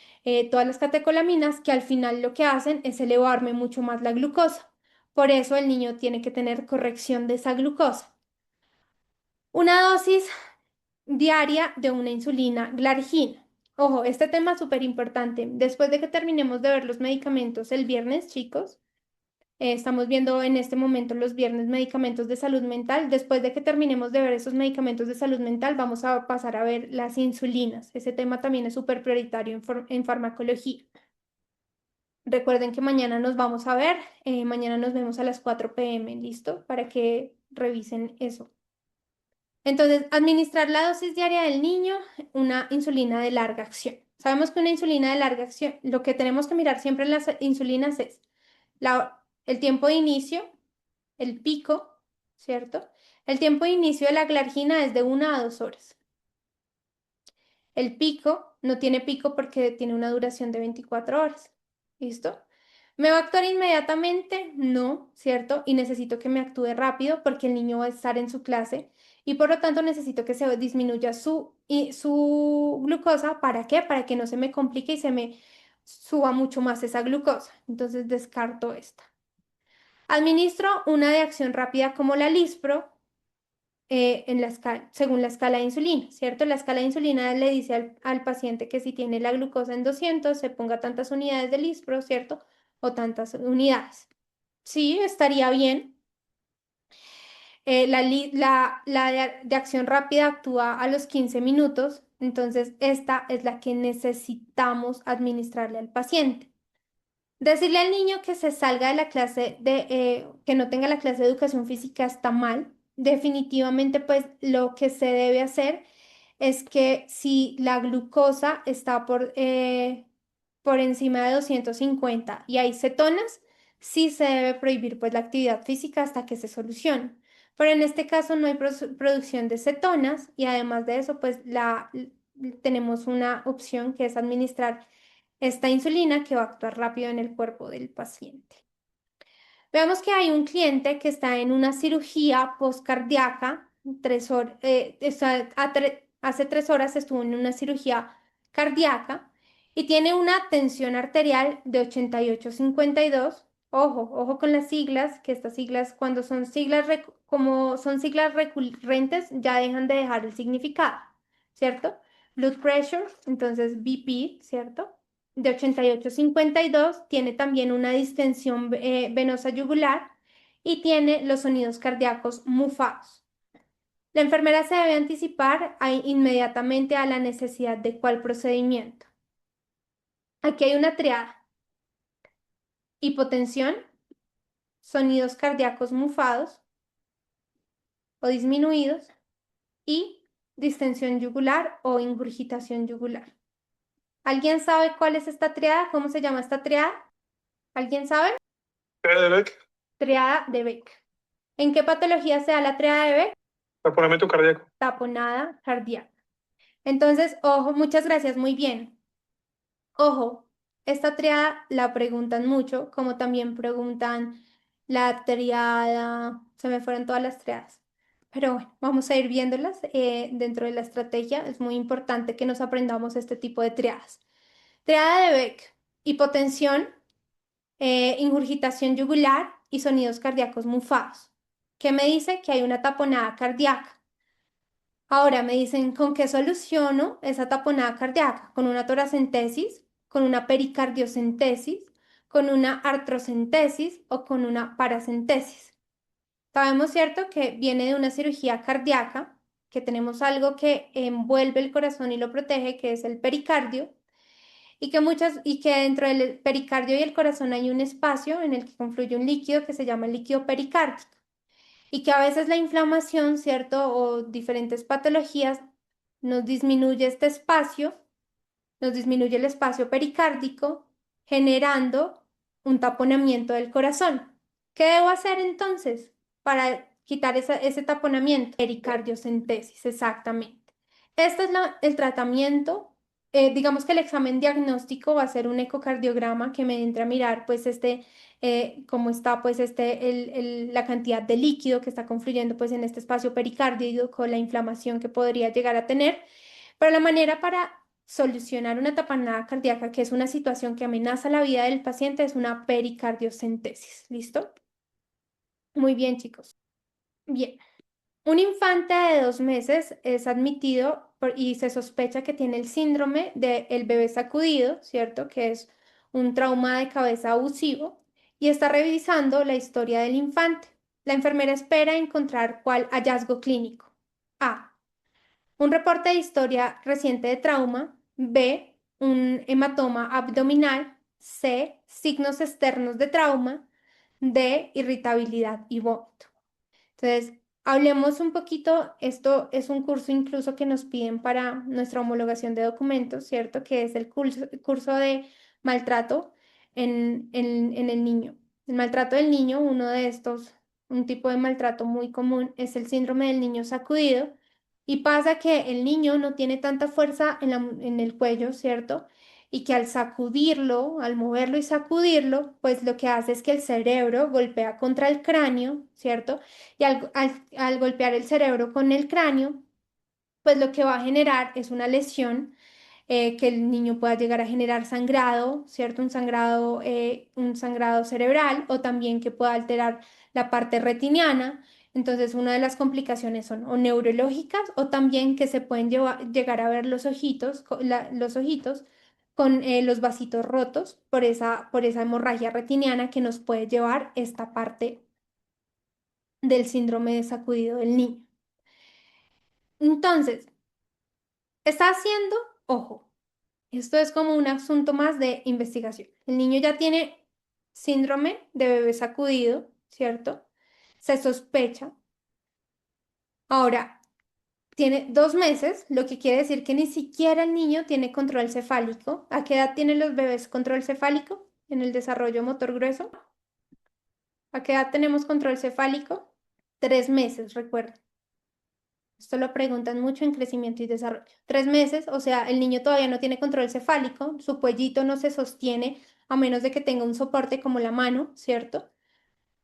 todas las catecolaminas que al final lo que hacen es elevarme mucho más la glucosa. Por eso el niño tiene que tener corrección de esa glucosa. Una dosis diaria de una insulina glargina. Ojo, este tema es súper importante. Después de que terminemos de ver los medicamentos el viernes, chicos, estamos viendo en este momento los viernes medicamentos de salud mental. Después de que terminemos de ver esos medicamentos de salud mental, vamos a pasar a ver las insulinas. Ese tema también es súper prioritario en farmacología. Recuerden que mañana nos vamos a ver. Mañana nos vemos a las 4 p.m. ¿Listo? Para que revisen eso. Entonces, administrar la dosis diaria del niño, una insulina de larga acción. Sabemos que una insulina de larga acción, lo que tenemos que mirar siempre en las insulinas es el tiempo de inicio, el pico, ¿cierto? El tiempo de inicio de la glargina es de 1 a 2 horas. El pico no tiene pico porque tiene una duración de 24 horas. ¿Listo? ¿Me va a actuar inmediatamente? No, ¿cierto? Y necesito que me actúe rápido porque el niño va a estar en su clase y por lo tanto necesito que se disminuya su glucosa. ¿Para qué? Para que no se me complique y se me suba mucho más esa glucosa. Entonces descarto esta. Administro una de acción rápida como la Lispro según la escala de insulina, ¿cierto? La escala de insulina le dice al paciente que si tiene la glucosa en 200 se ponga tantas unidades de Lispro, ¿cierto? O tantas unidades. Sí, estaría bien. La de acción rápida actúa a los 15 minutos, entonces esta es la que necesitamos administrarle al paciente. Decirle al niño que se salga de la que no tenga la clase de educación física está mal. Definitivamente, pues lo que se debe hacer es que si la glucosa está por encima de 250 y hay cetonas, sí se debe prohibir pues la actividad física hasta que se solucione. Pero en este caso no hay producción de cetonas y además de eso, pues tenemos una opción que es administrar esta insulina que va a actuar rápido en el cuerpo del paciente. Veamos que hay un cliente que está en una cirugía postcardíaca, hace 3 horas estuvo en una cirugía cardíaca y tiene una tensión arterial de 88/52. Ojo, ojo con las siglas, que estas siglas, cuando son como son siglas recurrentes, ya dejan de dejar el significado, ¿cierto? Blood pressure, entonces BP, ¿cierto? de 88-52, tiene también una distensión venosa yugular y tiene los sonidos cardíacos mufados. La enfermera se debe anticipar inmediatamente a la necesidad de cuál procedimiento. Aquí hay una triada: hipotensión, sonidos cardíacos mufados o disminuidos y distensión yugular o ingurgitación yugular. ¿Alguien sabe cuál es esta triada? ¿Cómo se llama esta triada? ¿Alguien sabe? Triada de Beck, Triada de Beck. ¿En qué patología se da la triada de Beck? taponamiento cardíaco. Taponada cardíaca. Entonces, ojo, muchas gracias, muy bien. Ojo, esta triada la preguntan mucho, como también preguntan la triada, se me fueron todas las triadas. Pero bueno, vamos a ir viéndolas dentro de la estrategia. Es muy importante que nos aprendamos este tipo de triadas. Triada de Beck: hipotensión, ingurgitación yugular y sonidos cardíacos mufados. ¿Qué me dice? Que hay una taponada cardíaca. Ahora me dicen, ¿con qué soluciono esa taponada cardíaca? ¿Con una toracentesis, con una pericardiocentesis, con una artrocentesis o con una paracentesis? Sabemos, ¿cierto?, que viene de una cirugía cardíaca, que tenemos algo que envuelve el corazón y lo protege, que es el pericardio, y que dentro del pericardio y el corazón hay un espacio en el que confluye un líquido que se llama el líquido pericárdico y que a veces la inflamación, ¿cierto? O diferentes patologías nos disminuye este espacio, nos disminuye el espacio pericárdico, generando un taponamiento del corazón. ¿Qué debo hacer entonces para quitar ese taponamiento? Pericardiocentesis, exactamente. Este es el tratamiento. Digamos que el examen diagnóstico va a ser un ecocardiograma que me entre a mirar pues cómo está pues la cantidad de líquido que está confluyendo pues en este espacio pericárdico, la inflamación que podría llegar a tener. Pero la manera para solucionar una taponada cardíaca, que es una situación que amenaza la vida del paciente, es una pericardiocentesis. ¿Listo? Muy bien, chicos. Bien. Un infante de 2 meses es admitido y se sospecha que tiene el síndrome del bebé sacudido, ¿cierto? Que es un trauma de cabeza abusivo y está revisando la historia del infante. La enfermera espera encontrar cuál hallazgo clínico. A. Un reporte de historia reciente de trauma. B. Un hematoma abdominal. C. Signos externos de trauma. D. Irritabilidad y vómito. Entonces, hablemos un poquito, esto es un curso incluso que nos piden para nuestra homologación de documentos, ¿cierto? Que es el curso de maltrato en el niño. El maltrato del niño, uno de estos, un tipo de maltrato muy común es el síndrome del niño sacudido y pasa que el niño no tiene tanta fuerza en el cuello, ¿cierto? Y que al sacudirlo, al moverlo y sacudirlo, pues lo que hace es que el cerebro golpea contra el cráneo, ¿cierto? Y al golpear el cerebro con el cráneo, pues lo que va a generar es una lesión, que el niño pueda llegar a generar sangrado, ¿cierto? Un sangrado cerebral o también que pueda alterar la parte retiniana. Entonces, una de las complicaciones son o neurológicas o también que se pueden llegar a ver los ojitos, los ojitos con los vasitos rotos por esa hemorragia retiniana que nos puede llevar esta parte del síndrome de sacudido del niño. Entonces, está haciendo, ojo, esto es como un asunto más de investigación. El niño ya tiene síndrome de bebé sacudido, ¿cierto? Se sospecha. Ahora, tiene 2 meses, lo que quiere decir que ni siquiera el niño tiene control cefálico. ¿A qué edad tienen los bebés control cefálico en el desarrollo motor grueso? ¿A qué edad tenemos control cefálico? 3 meses, recuerden. Esto lo preguntan mucho en crecimiento y desarrollo. 3 meses, o sea, el niño todavía no tiene control cefálico, su cuellito no se sostiene a menos de que tenga un soporte como la mano, ¿cierto?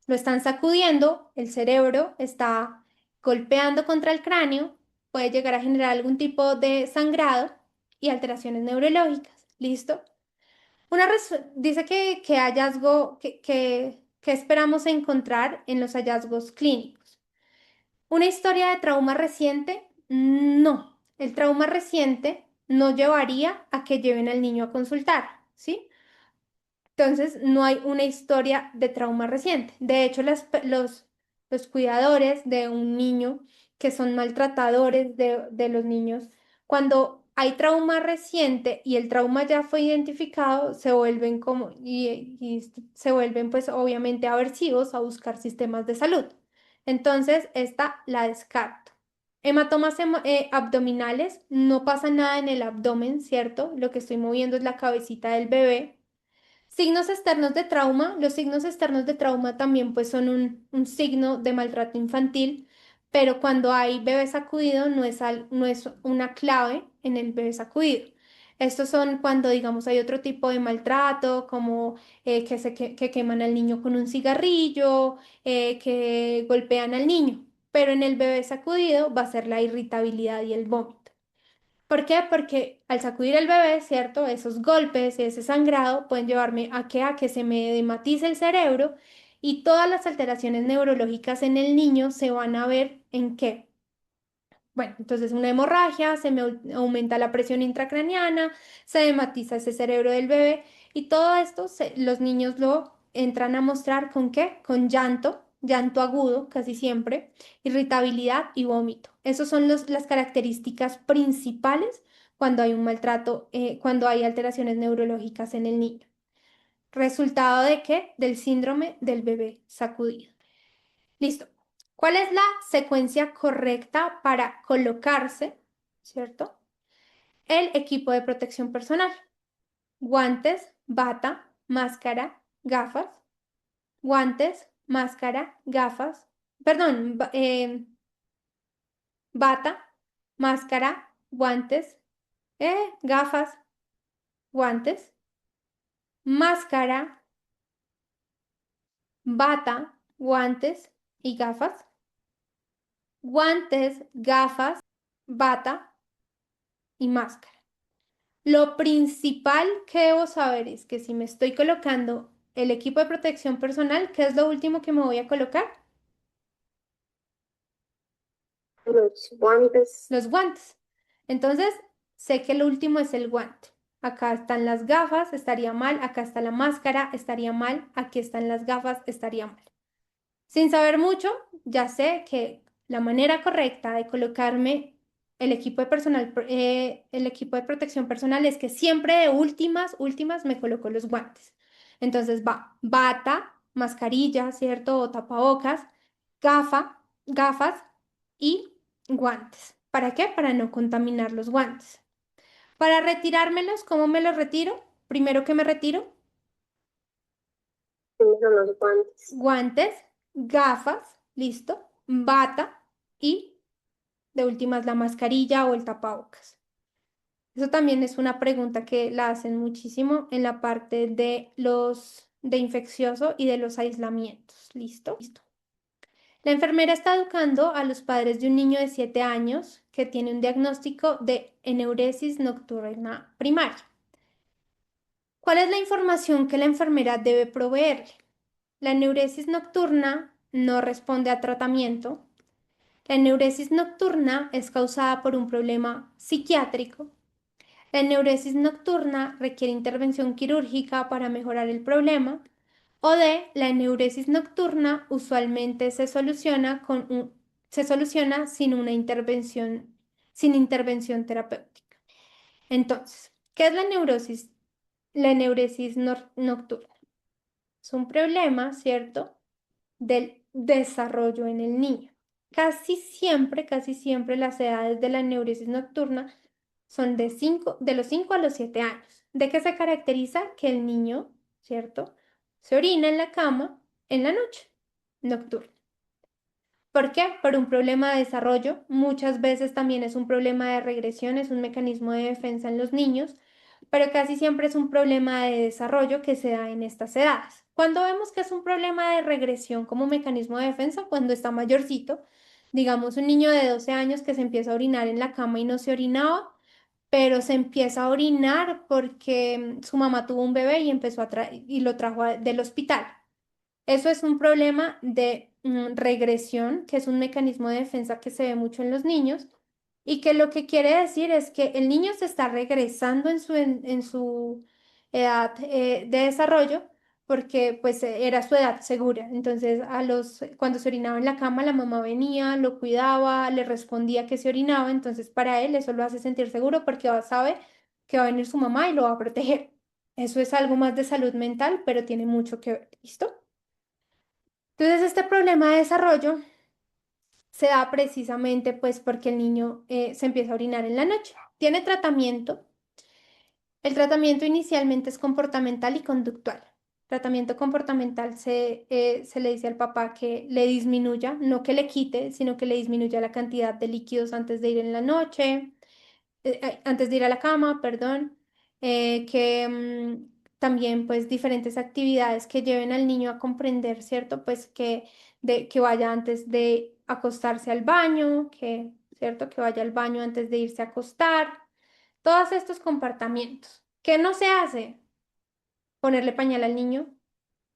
Lo están sacudiendo, el cerebro está golpeando contra el cráneo, puede llegar a generar algún tipo de sangrado y alteraciones neurológicas. ¿Listo? Dice que hallazgo, que esperamos encontrar en los hallazgos clínicos. ¿Una historia de trauma reciente? No, el trauma reciente no llevaría a que lleven al niño a consultar. ¿sí? Entonces, no hay una historia de trauma reciente. De hecho, los cuidadores de un niño que son maltratadores de los niños, cuando hay trauma reciente y el trauma ya fue identificado, se vuelven y se vuelven pues obviamente aversivos a buscar sistemas de salud. Entonces, esta la descarto. Hematomas abdominales, no pasa nada en el abdomen, ¿cierto? Lo que estoy moviendo es la cabecita del bebé. Signos externos de trauma. Los signos externos de trauma también pues son un signo de maltrato infantil, pero cuando hay bebé sacudido no es una clave en el bebé sacudido. Estos son cuando, digamos, hay otro tipo de maltrato, como que queman al niño con un cigarrillo, que golpean al niño, pero en el bebé sacudido va a ser la irritabilidad y el vómito. ¿Por qué? Porque al sacudir el bebé, ¿cierto? Esos golpes y ese sangrado pueden llevarme a que se me edematice el cerebro y todas las alteraciones neurológicas en el niño se van a ver en qué. Bueno, entonces una hemorragia, aumenta la presión intracraneana, se edematiza ese cerebro del bebé y todo esto los niños lo entran a mostrar con qué? Con llanto, llanto agudo casi siempre, irritabilidad y vómito. Esas son las características principales cuando hay un maltrato, cuando hay alteraciones neurológicas en el niño. ¿Resultado de qué? Del síndrome del bebé sacudido. Listo. ¿Cuál es la secuencia correcta para colocarse, ¿cierto? El equipo de protección personal. Guantes, bata, máscara, gafas. Guantes, máscara, gafas. Perdón, bata, máscara, guantes, gafas, guantes, máscara, bata, guantes y gafas. Guantes, gafas, bata y máscara. Lo principal que debo saber es que si me estoy colocando el equipo de protección personal, ¿qué es lo último que me voy a colocar? Los guantes. Los guantes. Entonces, sé que lo último es el guante. Acá están las gafas, estaría mal. Acá está la máscara, estaría mal. Aquí están las gafas, estaría mal. Sin saber mucho, ya sé que la manera correcta de colocarme el equipo de protección personal es que siempre de últimas me coloco los guantes. Entonces va bata, mascarilla, ¿cierto? O tapabocas, gafas y guantes. ¿Para qué? Para no contaminar los guantes. Para retirármelos, ¿cómo me los retiro? Primero que me retiro, Son los guantes. guantes, gafas, listo, bata y de últimas la mascarilla o el tapabocas. Eso también es una pregunta que la hacen muchísimo en la parte de los de infeccioso y de los aislamientos. ¿Listo? Listo. La enfermera está educando a los padres de un niño de 7 años que tiene un diagnóstico de enuresis nocturna primaria. ¿Cuál es la información que la enfermera debe proveerle? La enuresis nocturna no responde a tratamiento. La enuresis nocturna es causada por un problema psiquiátrico. La enuresis nocturna requiere intervención quirúrgica para mejorar el problema. O D, la enuresis nocturna usualmente se soluciona sin intervención terapéutica. Entonces, ¿qué es la neurosis? La enuresis nocturna es un problema, ¿cierto? Del desarrollo en el niño. Casi siempre las edades de la neurosis nocturna son de los 5 a los 7 años. ¿De qué se caracteriza? Que el niño, ¿cierto? Se orina en la cama en la noche nocturna. ¿Por qué? Por un problema de desarrollo. Muchas veces también es un problema de regresión, es un mecanismo de defensa en los niños, pero casi siempre es un problema de desarrollo que se da en estas edades. Cuando vemos que es un problema de regresión como mecanismo de defensa, cuando está mayorcito, digamos un niño de 12 años que se empieza a orinar en la cama y no se orinaba, pero se empieza a orinar porque su mamá tuvo un bebé y y lo trajo del hospital. Eso es un problema de regresión, que es un mecanismo de defensa que se ve mucho en los niños y que lo que quiere decir es que el niño se está regresando en su edad de desarrollo, porque pues era su edad segura. Entonces, cuando se orinaba en la cama, la mamá venía, lo cuidaba, le respondía que se orinaba. Entonces, para él eso lo hace sentir seguro porque sabe que va a venir su mamá y lo va a proteger. Eso es algo más de salud mental, pero tiene mucho que ver. ¿Listo? Entonces, este problema de desarrollo se da precisamente pues porque el niño se empieza a orinar en la noche. Tiene tratamiento. El tratamiento inicialmente es comportamental y conductual. Tratamiento comportamental se le dice al papá que le disminuya, no que le quite, sino que le disminuya la cantidad de líquidos antes de ir en la noche, antes de ir a la cama, perdón, que también pues diferentes actividades que lleven al niño a comprender, ¿cierto? Pues que vaya antes de acostarse al baño, ¿cierto? Que vaya al baño antes de irse a acostar. Todos estos comportamientos. ¿Qué no se hace? Ponerle pañal al niño,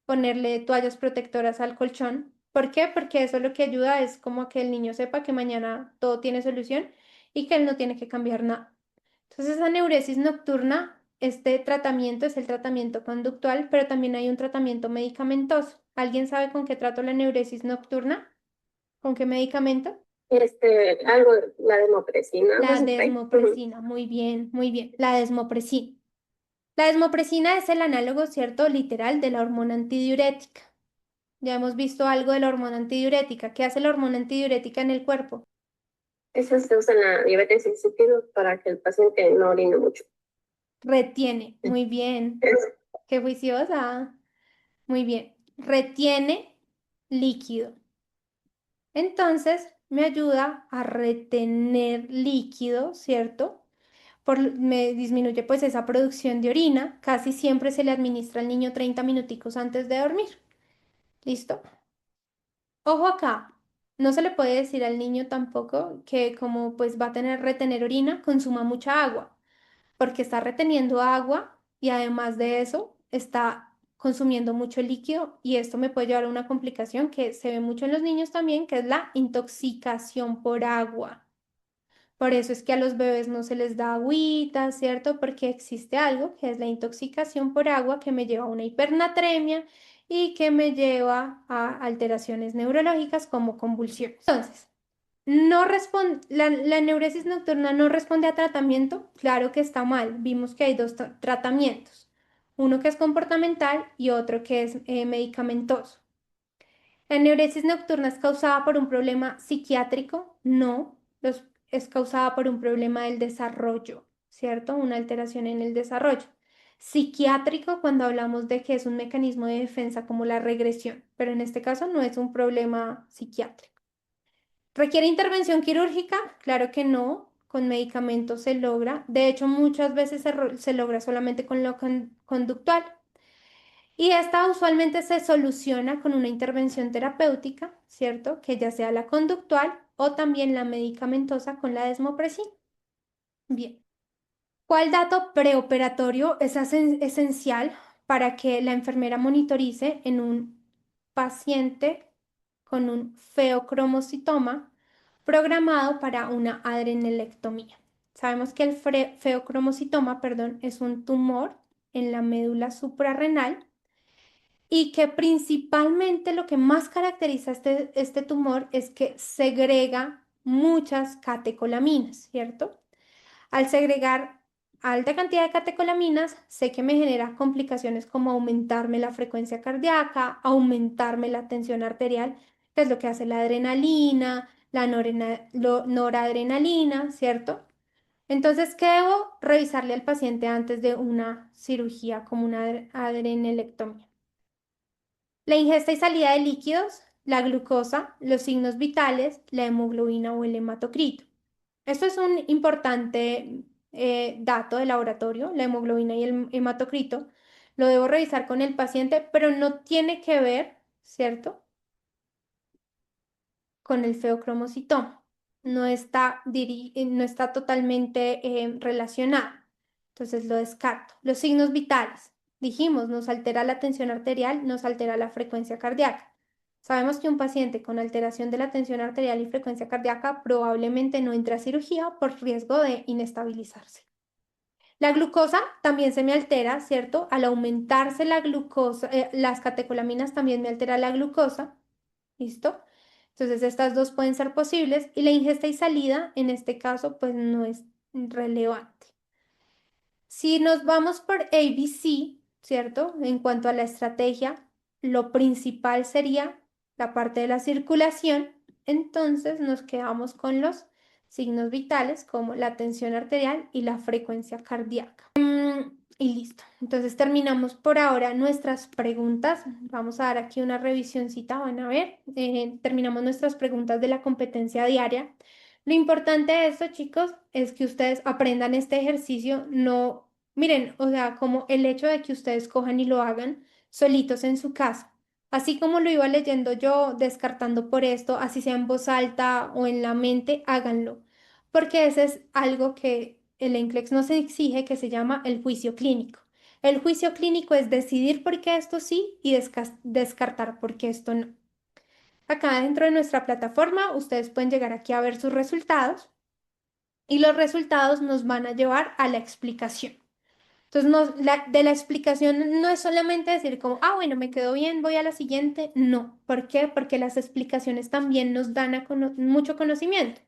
ponerle toallas protectoras al colchón. ¿Por qué? Porque eso lo que ayuda es como que el niño sepa que mañana todo tiene solución y que él no tiene que cambiar nada. Entonces, esa neuresis nocturna, este tratamiento es el tratamiento conductual, pero también hay un tratamiento medicamentoso. ¿Alguien sabe con qué trato la neuresis nocturna? ¿Con qué medicamento? Algo, la demopresina, algo La así por ahí. Ujú. desmopresina. Muy bien, muy bien. La desmopresina. La desmopresina es el análogo, ¿cierto? Literal de la hormona antidiurética. Ya hemos visto algo de la hormona antidiurética. ¿Qué hace la hormona antidiurética en el cuerpo? Eso se usa en la diabetes insípidos para que el paciente no orine mucho. Retiene. Muy bien. Es- Qué juiciosa. Muy bien. Retiene líquido. Entonces, me ayuda a retener líquido, ¿cierto? Me disminuye pues esa producción de orina. Casi siempre se le administra al niño 30 minuticos antes de dormir. ¿Listo? Ojo acá, no se le puede decir al niño tampoco que como pues va a retener orina, consuma mucha agua, porque está reteniendo agua y además de eso está consumiendo mucho líquido y esto me puede llevar a una complicación que se ve mucho en los niños también, que es la intoxicación por agua. Por eso es que a los bebés no se les da agüita, ¿cierto? Porque existe algo que es la intoxicación por agua que me lleva a una hipernatremia y que me lleva a alteraciones neurológicas como convulsiones. Entonces, la neuresis nocturna no responde a tratamiento. Claro que está mal. Vimos que hay dos tratamientos. Uno que es comportamental y otro que es medicamentoso. ¿La neuresis nocturna es causada por un problema psiquiátrico? No, es causada por un problema del desarrollo, ¿cierto? Una alteración en el desarrollo. Psiquiátrico cuando hablamos de que es un mecanismo de defensa como la regresión, pero en este caso no es un problema psiquiátrico. ¿Requiere intervención quirúrgica? Claro que no. Con medicamentos se logra. De hecho, muchas veces se logra solamente con lo conductual. Y esta usualmente se soluciona con una intervención terapéutica, ¿cierto? Que ya sea la conductual o también la medicamentosa con la desmopresina. Bien. ¿Cuál dato preoperatorio es esencial para que la enfermera monitorice en un paciente con un feocromocitoma programado para una adrenelectomía? Sabemos que el feocromocitoma, perdón, es un tumor en la médula suprarrenal y que principalmente lo que más caracteriza este tumor es que segrega muchas catecolaminas, ¿cierto? Al segregar alta cantidad de catecolaminas, sé que me genera complicaciones como aumentarme la frecuencia cardíaca, aumentarme la tensión arterial, que es lo que hace la adrenalina, la noradrenalina, ¿cierto? Entonces, ¿qué debo revisarle al paciente antes de una cirugía como una adrenelectomía? La ingesta y salida de líquidos, la glucosa, los signos vitales, la hemoglobina o el hematocrito. Esto es un importante dato de laboratorio, la hemoglobina y el hematocrito. Lo debo revisar con el paciente, pero no tiene que ver, ¿cierto? Con el feocromocitoma. No está totalmente relacionado. Entonces lo descarto. Los signos vitales. Dijimos, nos altera la tensión arterial, nos altera la frecuencia cardíaca. Sabemos que un paciente con alteración de la tensión arterial y frecuencia cardíaca probablemente no entre a cirugía por riesgo de inestabilizarse. La glucosa también se me altera, ¿cierto? Al aumentarse la glucosa, las catecolaminas también me altera la glucosa, ¿listo? Entonces estas dos pueden ser posibles y la ingesta y salida en este caso pues no es relevante. Si nos vamos por ABC, ¿cierto? En cuanto a la estrategia, lo principal sería la parte de la circulación, entonces nos quedamos con los signos vitales como la tensión arterial y la frecuencia cardíaca. Y listo. Entonces terminamos por ahora nuestras preguntas. Vamos a dar aquí una revisioncita, van a ver. Terminamos nuestras preguntas de la competencia diaria. Lo importante de esto, chicos, es que ustedes aprendan este ejercicio. No, miren, o sea, como el hecho de que ustedes cojan y lo hagan solitos en su casa. Así como lo iba leyendo yo, descartando por esto, así sea en voz alta o en la mente, háganlo. Porque ese es algo que el NCLEX nos exige, que se llama el juicio clínico. El juicio clínico es decidir por qué esto sí y descartar por qué esto no. Acá dentro de nuestra plataforma, ustedes pueden llegar aquí a ver sus resultados y los resultados nos van a llevar a la explicación. Entonces, de la explicación no es solamente decir como, ah, bueno, me quedó bien, voy a la siguiente. No. ¿Por qué? Porque las explicaciones también nos dan mucho conocimiento.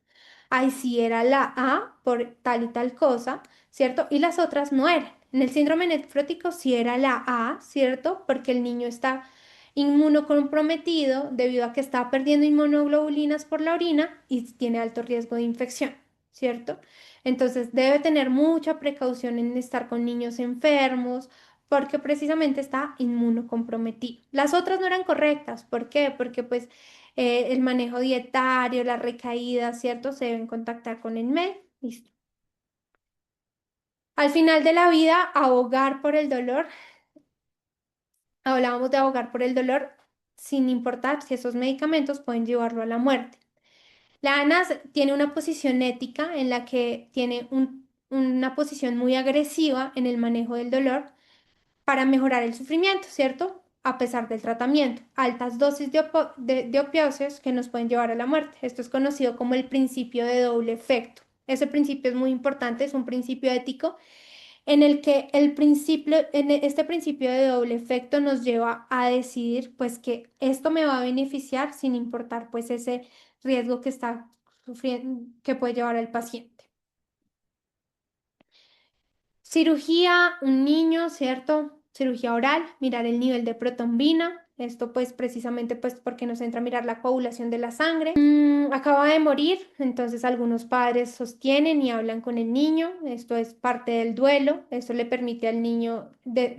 Ay, sí era la A por tal y tal cosa, ¿cierto? Y las otras no eran. En el síndrome nefrótico sí era la A, ¿cierto? Porque el niño está inmunocomprometido debido a que está perdiendo inmunoglobulinas por la orina y tiene alto riesgo de infección, ¿cierto? Entonces debe tener mucha precaución en estar con niños enfermos porque precisamente está inmunocomprometido. Las otras no eran correctas. ¿Por qué? Porque pues el manejo dietario, las recaídas, ¿cierto? Se deben contactar con el médico. Listo. Al final de la vida, ahogar por el dolor. Hablábamos de ahogar por el dolor sin importar si esos medicamentos pueden llevarlo a la muerte. La ANAS tiene una posición ética en la que tiene una posición muy agresiva en el manejo del dolor para mejorar el sufrimiento, ¿cierto? A pesar del tratamiento. Altas dosis de opioides que nos pueden llevar a la muerte. Esto es conocido como el principio de doble efecto. Ese principio es muy importante, es un principio ético en el que este principio de doble efecto nos lleva a decidir pues que esto me va a beneficiar sin importar pues ese riesgo que está sufriendo, que puede llevar al paciente. Cirugía, un niño, ¿cierto? Cirugía oral, mirar el nivel de protombina. Esto pues precisamente pues porque nos entra a mirar la coagulación de la sangre. Acaba de morir, entonces algunos padres sostienen y hablan con el niño. Esto es parte del duelo. Esto le permite al niño,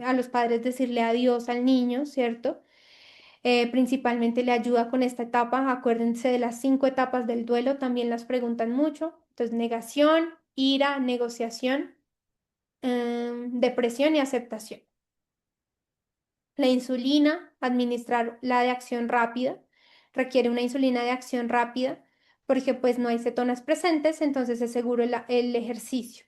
a los padres decirle adiós al niño, ¿cierto? Principalmente le ayuda con esta etapa. Acuérdense de las 5 etapas del duelo, también las preguntan mucho. Entonces, negación, ira, negociación, depresión y aceptación. La insulina, administrar la de acción rápida, requiere una insulina de acción rápida porque pues no hay cetonas presentes, entonces es seguro el ejercicio.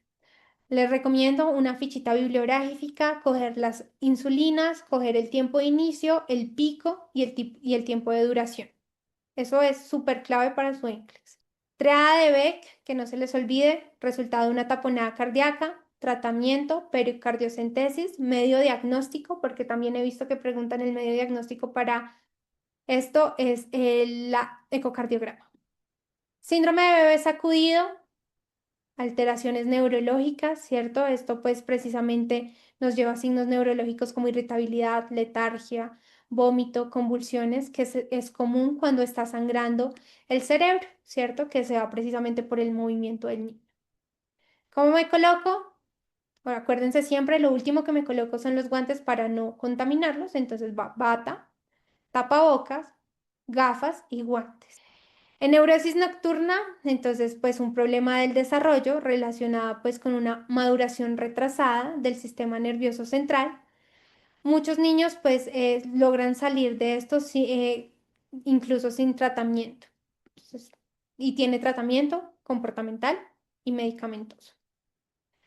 Les recomiendo una fichita bibliográfica, coger las insulinas, coger el tiempo de inicio, el pico y el tiempo de duración. Eso es súper clave para su NCLEX. Triada de Beck, que no se les olvide, resultado de una taponada cardíaca, tratamiento, pericardiocentesis, medio diagnóstico, porque también he visto que preguntan el medio diagnóstico para esto, es la ecocardiograma. Síndrome de bebé sacudido, alteraciones neurológicas, ¿cierto? Esto pues precisamente nos lleva a signos neurológicos como irritabilidad, letargia, vómito, convulsiones, que es común cuando está sangrando el cerebro, ¿cierto? Que se da precisamente por el movimiento del niño. ¿Cómo me coloco? Bueno, acuérdense siempre, lo último que me coloco son los guantes para no contaminarlos, entonces va bata, tapabocas, gafas y guantes. En neurosis nocturna, entonces, pues un problema del desarrollo relacionado pues con una maduración retrasada del sistema nervioso central. Muchos niños pues logran salir de esto incluso sin tratamiento. Entonces, y tiene tratamiento comportamental y medicamentoso.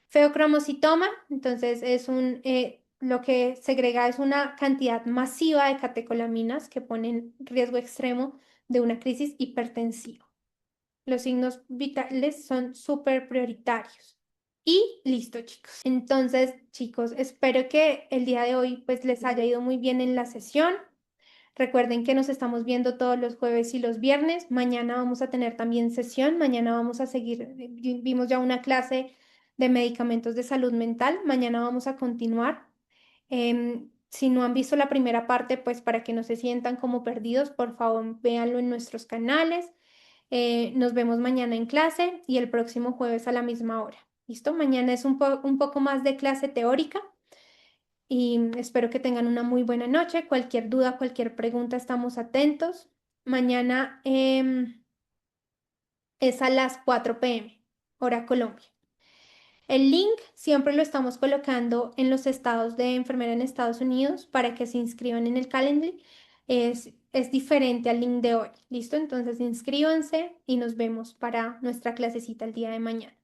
Feocromocitoma, entonces lo que segrega es una cantidad masiva de catecolaminas que ponen riesgo extremo de una crisis hipertensiva. Los signos vitales son súper prioritarios. Y listo, chicos. Entonces, chicos, espero que el día de hoy pues les haya ido muy bien en la sesión. Recuerden que nos estamos viendo todos los jueves y los viernes. Mañana vamos a tener también sesión. Mañana vamos a seguir. Vimos ya una clase de medicamentos de salud mental. Mañana vamos a continuar. Si no han visto la primera parte, pues para que no se sientan como perdidos, por favor, véanlo en nuestros canales. Nos vemos mañana en clase y el próximo jueves a la misma hora. ¿Listo? Mañana es un poco más de clase teórica y espero que tengan una muy buena noche. Cualquier duda, cualquier pregunta, estamos atentos. Mañana es a las 4 p.m., hora Colombia. El link siempre lo estamos colocando en los estados de enfermera en Estados Unidos para que se inscriban en el Calendly. Es diferente al link de hoy. ¿Listo? Entonces inscríbanse y nos vemos para nuestra clasecita el día de mañana.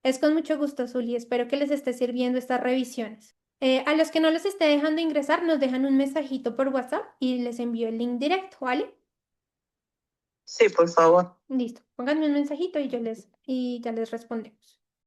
Es con mucho gusto, Zuli. Espero que les esté sirviendo estas revisiones. A los que no les esté dejando ingresar, nos dejan un mensajito por WhatsApp y les envío el link directo, ¿vale? Sí, por favor. Listo. Pónganme un mensajito y ya les respondemos.